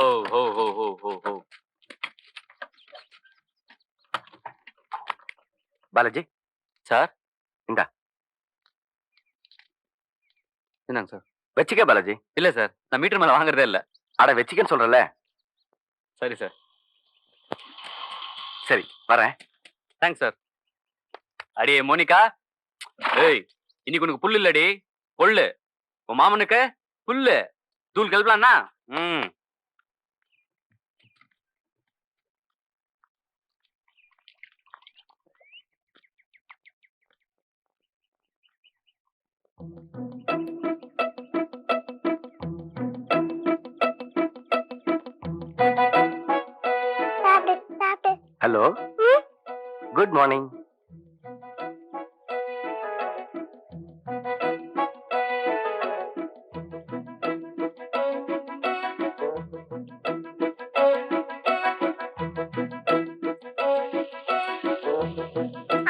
ஓ ஓ ஓ ஓ ஓ ஓ Balaji sir இந்தா என்னங்க sir? வச்சுக்க பாலாஜி. இல்ல சார், நான் மீட்டர் மேல வாங்குறதே இல்ல. அட வச்சுக்கன்னு சொல்றல. சரி சார். சரி வரேன். Thanks sir. அடியே மோனிகா, ஏய் இன்னைக்கு உனக்கு புல்லு இல்லடி, கொள்ளு. உன் மாமனுக்கு புல்லு. தூள் கிளப்பலாம்னா ம். Hello, good morning.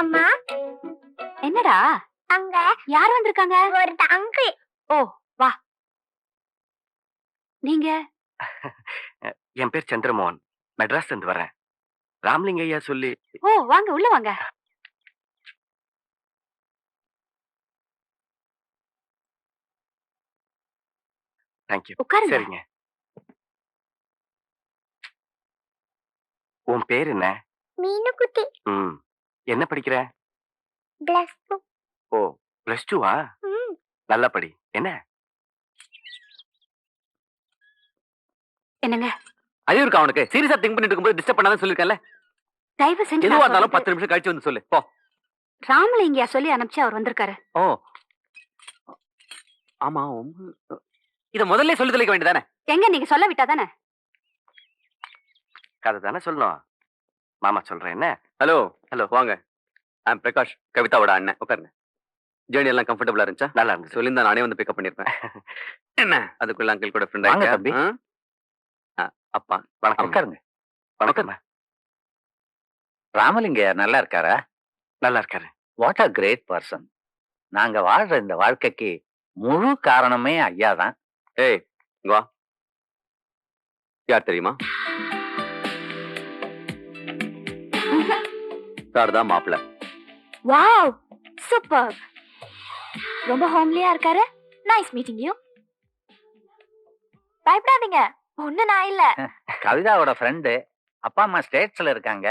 அம்மா, என்னடா அங்க யார் வந்திருக்காங்க? ஒரு அங்கிள். ஓ வா. நீங்க என் பேர் சந்திரமோகன். மெட்ராஸ்ல இருந்து வரேன். ராமலிங்க ஐயா சொல்லி. ஓ வாங்க உள்ள வாங்க. தேங்க்யூ. உட்காருங்க. சரிங்க. உன் பேர் என்ன? மீனுக்குட்டி. ம். என்ன படிக்கிற? Plus two. ஓ பிளஸ் டூவா? நல்லா படி. என்ன என்னங்க அறிவு இருக்கா அவனுக்கு? சீரியஸா திங்க் பண்ணிட்டு இருக்கும்போது டிஸ்டர்ப் பண்ணாதான் சொல்லிருக்கேன்ல. தயவு செஞ்சு எதுவா நான் இருந்தாலும் சொல்றது- 10 நிமிஷம் கழிச்சு வந்து சொல்லு போ. ராமலிங்கயா சொல்லி அனுப்பிச்சு அவர் வந்திருக்காரு. ஓ ஆமா, இத முதல்ல சொல்லி தெளிக்க வேண்டியதானே? எங்க நீங்க சொல்ல விட்டா தானே. கதை தானே சொல்லணும். மாமா சொல்றேன். என்ன? Hello hello. வாங்க. ஐம் பிரகாஷ், கவிதாவோட அண்ணன். உட்காருங்க. ஜேர்னி எல்லாம் கம்ஃபர்டபுளா இருந்துச்சா? நல்லா இருந்துச்சு. சொல்லியிருந்தா நானே வந்து பிக்கப் பண்ணிருப்பேன். என்ன அதுக்குள்ள அங்கிள் கூட ஃப்ரெண்ட் வாங்க ஆயிட்டா? தம்பி. அப்பா வணக்கம். உட்காருங்க. வணக்கம். ராமலிங்கய்யா நல்லா இருக்காரா? நல்லா இருக்காரு. What a great person. நாங்க வாழ்ற இந்த வாழ்க்கைக்கு முழு காரணமே ஐயா தான். ஏய் இங்க வா. யார் தெரியுமா? சார் தான் மாப்பிள்ள. Wow, super. ரொம்ப ஹோம்லியா இருக்காரு. Nice meeting you. பயப்படாதீங்க, ஒண்ணு நான் இல்ல. கவிதாவோட ஃப்ரெண்டு. அப்பா அம்மா ஸ்டேட்ஸ்ல இருக்காங்க.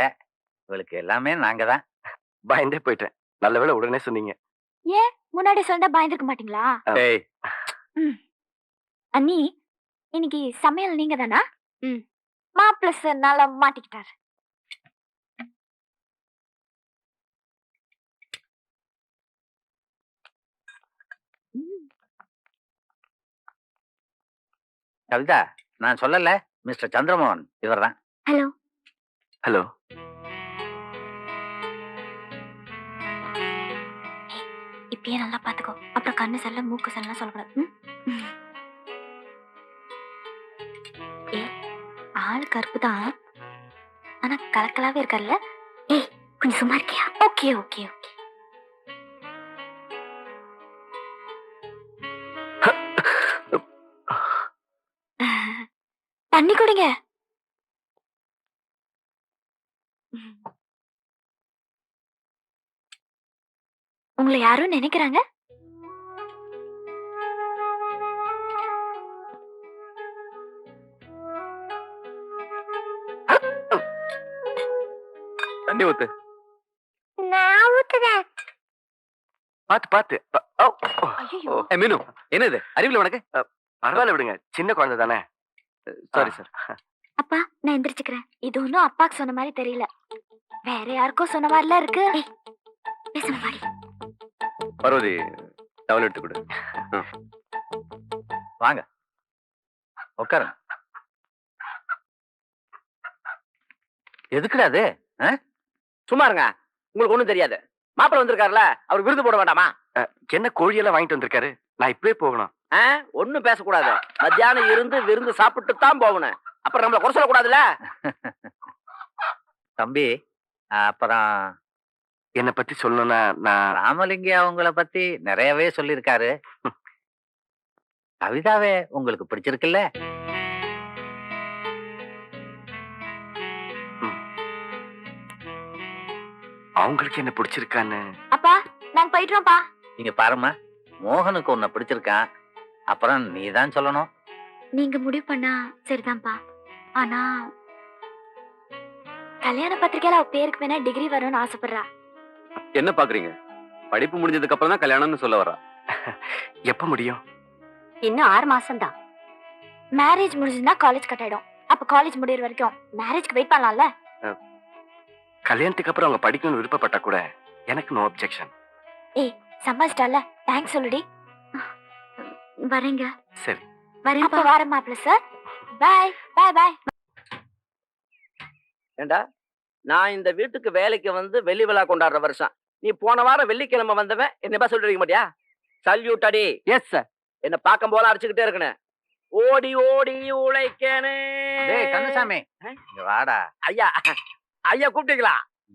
இவளுக்கு எல்லாமே நாங்க தான். பயந்தே போயிட்டேன். நல்ல வேளை உடனே சொன்னீங்க. ஏன் முன்னாடி சொன்னா பயந்துக்க மாட்டீங்களா? ஏய் அண்ணி, இன்னைக்கு சமையல் நீங்க தானா? மாப்பிள்ள சார் நல்லா மாட்டிக்கிட்டாரு. கவிதா, நான் சொல்லல, மிஸ்டர் சந்திரமோகன் இவர்தான். ஹலோ. ஹலோ. இப்பயே நல்லா பாத்துக்கோ, அப்புறம் கண்ணு செல்ல மூக்கு செல்ல சொல்லக்கூடாது. ஆள் கருப்பு தான், ஆனா கலக்கலாவே இருக்கார்ல. ஏய் கொஞ்சம் சும்மா இருக்கியா? Okay okay okay. தண்ணி குடிங்க. உங்களை யாரும் நினைக்கிறாங்க. தண்ணி ஊத்து. நான் ஊத்துறேன். பாத்து பாத்து. ஐயோ. ஏய் மீனு, என்னது அறிவுல உனக்கு? பரவாயில்ல விடுங்க. சின்ன குழந்தை தானே. Sorry sir. அப்பா நான் எந்திரிச்சுக்கிறேன். இது ஒன்னும் அப்பாக்கு சொன்ன மாதிரி தெரியல. வேற யாருக்கோ சொன்ன மாதிரிலாம் இருக்கு. பேசுன பாடி. பார்வதி டவல் எடுத்து கொடு. வாங்க உட்காருங்க. எதுக்குடா அது? சும்மா இருங்க, உங்களுக்கு ஒண்ணும் தெரியாது. மாப்பிள்ள வந்திருக்காருல, அவர் விருது போட வேண்டாமா? என்ன கோழியெல்லாம் வாங்கிட்டு வந்திருக்காரு? நான் இப்பவே போகணும். ஒண்ணும் பேசக்கூடாது. மத்தியானம் இருந்து விருந்து சாப்பிட்டு தான் போகணும். அப்புறம் நம்மள குறை சொல்லக்கூடாதுல்ல. தம்பி, அப்புறம் என்னை பத்தி சொல்லணும்னா நான் ராமலிங்கய்யா உங்களை பத்தி நிறையவே சொல்லியிருக்காரு. கவிதாவே உங்களுக்கு பிடிச்சிருக்குல்ல? அவங்களுக்கு என்ன பிடிச்சிருக்கான்னு. அப்பா நாங்க போயிட்டுறோம்ப்பா. நீங்க பாரும்மா, மோகனுக்கு உன்னை பிடிச்சிருக்கான். அப்புறம் நீ தான் சொல்லணும். நீங்க முடிவு பண்ணா சரிதான்ப்பா. ஆனா கல்யாண பத்திரிக்கையில அவ பேருக்கு வேணா டிகிரி வரும்னு ஆசைப்படுறா. என்ன பாக்குறீங்க? படிப்பு முடிஞ்சதுக்கு அப்புறம் தான் கல்யாணம்னு சொல்ல வரா. எப்ப முடியும்? இன்னும் 6 மாசம் தான். மேரேஜ் முடிஞ்சதுன்னா காலேஜ் கட் ஆயிடும். அப்ப காலேஜ் முடியற வரைக்கும் மேரேஜ்க்கு வெயிட் பண்ணலாம்ல. கல்யாணத்துக்கு அப்புறம் அவங்க படிக்கணும்னு விருப்பப்பட்டா கூட எனக்கு நோ அப்செக்ஷன். ஏய் சம்பாதிச்சிட்டால தேங்க்ஸ் சொல்லுடி. வரேங்க. சரி. வரேன். அப்ப வர மாப்ள சார். பாய் பாய் பாய். ஏண்டா நான் இந்த வீட்டுக்கு வேலைக்கு வந்து வெள்ளி விழா கொண்டாடுற வருஷம் நீ போன வாரம் வெள்ளிக்கிழமை வந்தவன் என்ன சொல்லிருக்க மாட்டியா? சல்யூட் அடி. Yes sir. என்ன பார்க்கும் போல அடிச்சுக்கிட்டே இருக்கணும். ஓடி ஓடி உழைக்கணே. டேய் கந்தசாமி, இங்க வாடா. ஐயா ஐயா கூப்பிட்டீங்களா?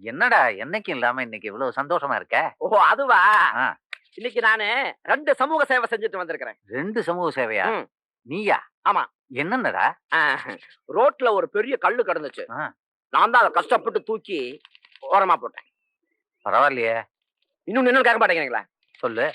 என்னடா என்னைக்கும் இல்லாம இன்னைக்கு இவ்வளவு சந்தோஷமா இருக்க? ஓ அதுவா? ஆ. இன்னைக்கு நானு 2 சமூக சேவை செஞ்சுட்டு வந்திருக்கிறேன். 2 சமூக சேவையா? ம். நீயா? ஆமா. என்னன்னடா? ரோட்ல ஒரு பெரிய கல்லு கிடந்துச்சு. ஆ. நான் தான் அதை கஷ்டப்பட்டு தூக்கி ஓரமா போட்டேன். பரவாயில்லையே. இன்னும் இன்னும் கேட்க மாட்டேங்கிறீங்களா? சொல்லு.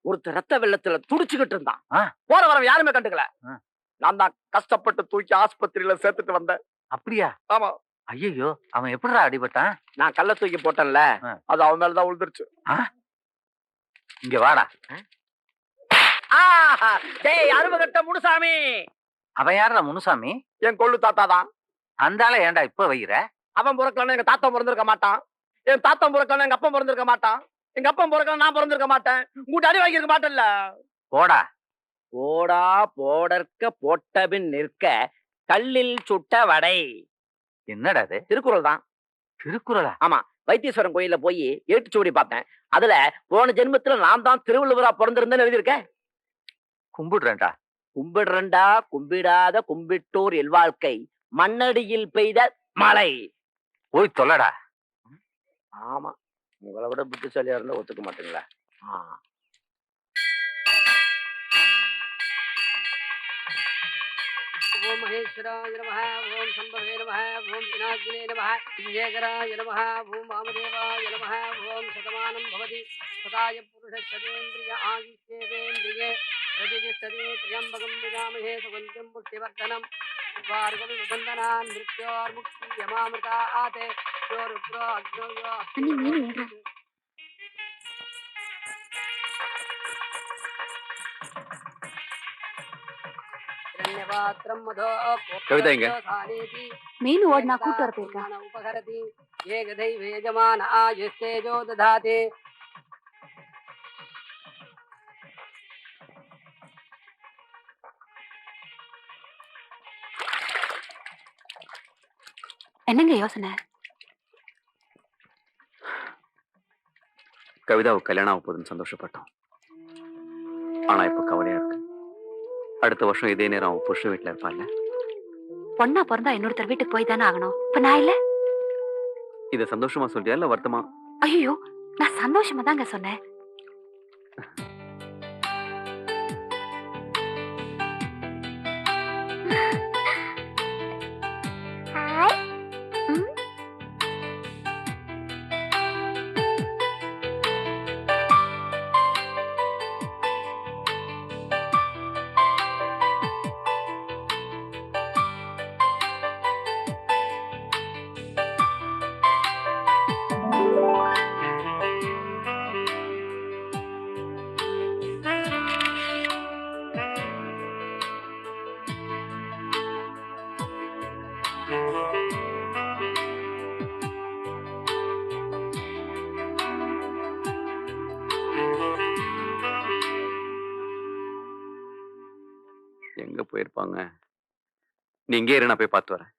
ஒருத்தர் ரத்த வெள்ளத்துல துடிச்சுக்கிட்டு இருந்தான். ஆ. போற வரவன் யாருமே கண்டுக்கல. ஆ. நான் தான் கஷ்டப்பட்டு தூக்கி ஆஸ்பத்திரியில சேர்த்துட்டு வந்தேன். அப்படியா? ஆமா. ஐயோ, அவன் எப்படிடா அடிபட்டான்? நான் கல்ல தூக்கி போட்டேன்ல, ஆ. அது அவன் மேலதான் விழுந்துருச்சு. இங்க வாடா. டேய் அருவகட்ட முனுசாமி. அவன் யாரா முனுசாமி? என் கொள்ளு தாத்தா தான். அந்த ஆளை ஏன்டா இப்ப வைக்கிற? அவன் பிறக்கலன்னா எங்க தாத்தா பிறந்திருக்க மாட்டான். என் தாத்தா பிறக்கலன்னா எங்க அப்பா பிறந்திருக்க மாட்டான். எங்க அப்பா பிறக்கல நான் பிறந்திருக்க மாட்டேன். உங்ககிட்ட அடி வாங்கியிருக்க மாட்டேன்ல. போடா. போடா போடற்க போட்டபின் நிற்க கல்லில் சுட்ட வடை. என்னடா அது? திருக்குறள் தான். திருக்குறளா? ஆமா. வைத்தீஸ்வரன் கோயில்ல போய் ஏட்டுச்சுவடி பார்த்தேன். அதுல போன ஜென்மத்துல நான் தான் திருவள்ளுவரா பிறந்திருந்தேன்னு எழுதியிருக்கேன். கும்பிடுறேன்டா. கும்பிடுறண்டா கும்பிடாத கும்பிட்டோர் எல்வாழ்க்கை மண்ணடியில் பெய்த மழை. போய் தொல்லடா. ஆமா. உங்களை விட புத்திசாலியா இருந்தா ஒத்துக்க மாட்டீங்களா? ஓம் மகேஸ்வராய நமஹ, ஓம் சம்பவே நமஹ, ஓம் பினாகினே நமஹ, விஜயகராய நமஹ, ஓம் வாமதேவாய நமஹ, ஓம் சதமானம் பவதி சதாய புருஷஸ்தேந்திரிய ஆயுஷ்யேவேந்திரியே பிரதிஷ்டதே த்ரியம்பகம் விஜாமஹே சுகந்திம் புஷ்டிவர்தனம் வார்கவி வந்தனான் மிருத்யோர் முக்தி யமாமிருதாதே யோருக்ரோ அக்னோயோ. அண்ணி மீன் ஏறா. கவிதா இங்க. மீன் ஓடினா கூட்டு வர போயிருக்கா? உபகரதி ஏகதை வேஜமான ஆயுஷ்டேஜோ ததாதே. என்னங்க யோசனை? கவிதாவுக்கு கல்யாணம் ஆக போகுதுன்னு சந்தோஷப்பட்டோம். ஆனா இப்ப கவலையா இருக்கு. அடுத்த வருஷம் இதே நேரம் அவன் புருஷ வீட்டுல இருப்பாள்ல. பொண்ணா பிறந்தா இன்னொருத்தர் வீட்டுக்கு போய் தானே ஆகணும். இப்ப நான் இல்ல. இத சந்தோஷமா சொல்றியா இல்ல வருத்தமா? ஐயோ, நான் சந்தோஷமா தாங்க சொன்னேன். ஹாய். எங்க போயிருப்பாங்க? நீ இங்கே இரு, நான் போய் பார்த்து வரேன்.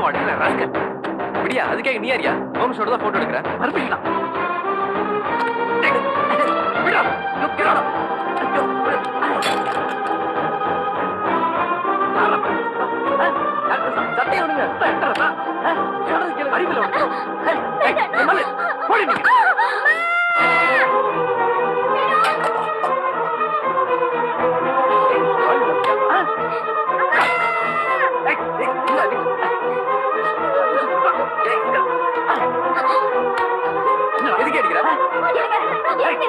அடிக்கிற ராஸ்கல். விடியா அதுக்கே நீ யாரியா ஹோம்ஸோட தான் போட்டோ எடுக்கிறேன் மறுபடியும் விடா. லுக்கிறா. சத்தியம் விடுங்க. அறிவில் போடி நீங்க. எதுக்கு அடிக்கிற எதுக்கு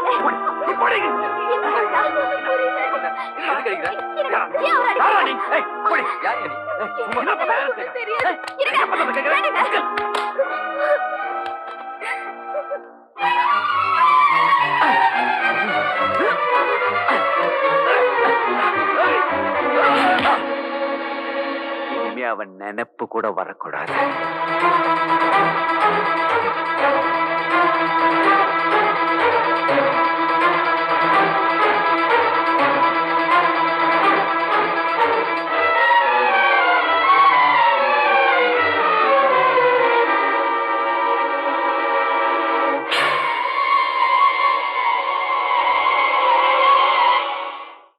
அடிக்கிற யாரா நீ? ஏய், போடி. யார் நீ சும்மா என்ன பண்ண? என்ன பண்ண கேக்குற? இனிமே அவன் நினைப்பு கூட வரக்கூடாது